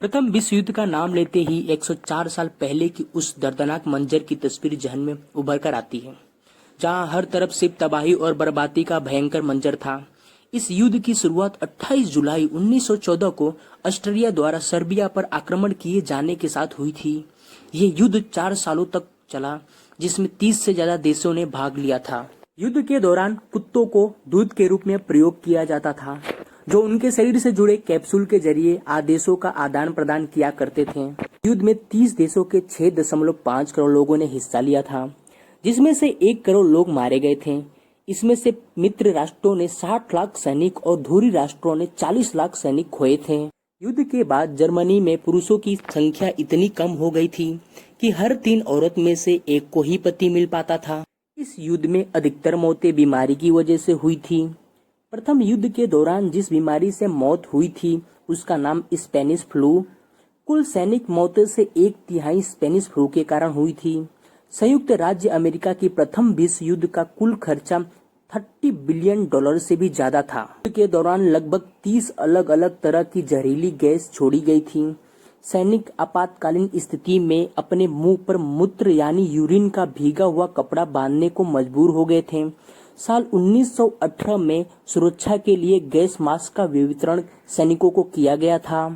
प्रथम विश्व युद्ध का नाम लेते ही 104 साल पहले की उस दर्दनाक मंजर की तस्वीर जहन में उभर कर आती है, जहां हर तरफ सिर्फ तबाही और बर्बादी का भयंकर मंजर था। इस युद्ध की शुरुआत 28 जुलाई 1914 को ऑस्ट्रिया द्वारा सर्बिया पर आक्रमण किए जाने के साथ हुई थी। ये युद्ध 4 सालों तक चला, जिसमें 30 से ज्यादा देशों ने भाग लिया था। युद्ध के दौरान कुत्तों को दूध के रूप में प्रयोग किया जाता था, जो उनके शरीर से जुड़े कैप्सूल के जरिए आदेशों का आदान प्रदान किया करते थे। युद्ध में 30 देशों के 6.5 करोड़ लोगों ने हिस्सा लिया था, जिसमें से 1 करोड़ लोग मारे गए थे। इसमें से मित्र राष्ट्रों ने 60 लाख सैनिक और धुरी राष्ट्रों ने 40 लाख सैनिक खोए थे। युद्ध के बाद जर्मनी में पुरुषों की संख्या इतनी कम हो गई थी कि हर 3 औरत में से 1 को ही पति मिल पाता था। इस युद्ध में अधिकतर मौतें बीमारी की वजह से हुई थी। प्रथम युद्ध के दौरान जिस बीमारी से मौत हुई थी उसका नाम स्पेनिश फ्लू। कुल सैनिक मौतों से 1/3 स्पेनिश फ्लू के कारण हुई थी। संयुक्त राज्य अमेरिका की प्रथम विश्व युद्ध का कुल खर्चा $30 बिलियन से भी ज्यादा था। युद्ध के दौरान लगभग 30 अलग अलग तरह की जहरीली गैस छोड़ी गई थी। सैनिक आपातकालीन स्थिति में अपने मुंह पर मूत्र यानी यूरिन का भीगा हुआ कपड़ा बांधने को मजबूर हो गए थे। साल 1918 में सुरक्षा के लिए गैस मास्क का वितरण सैनिकों को किया गया था।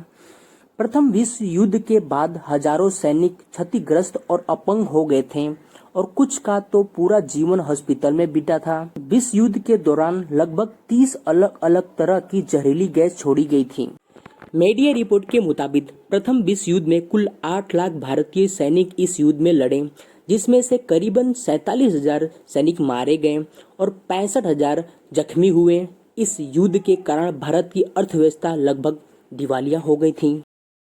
प्रथम विश्व युद्ध के बाद हजारों सैनिक क्षतिग्रस्त और अपंग हो गए थे और कुछ का तो पूरा जीवन हॉस्पिटल में बीता था। विश्व युद्ध के दौरान लगभग 30 अलग अलग तरह की जहरीली गैस छोड़ी गई थी। मीडिया रिपोर्ट के मुताबिक प्रथम विश्व युद्ध में कुल 8 लाख भारतीय सैनिक इस युद्ध में लड़े, जिसमें से करीबन 47,000 सैनिक मारे गए और 65,000 जख्मी हुए। इस युद्ध के कारण भारत की अर्थव्यवस्था लगभग दिवालिया हो गई थी।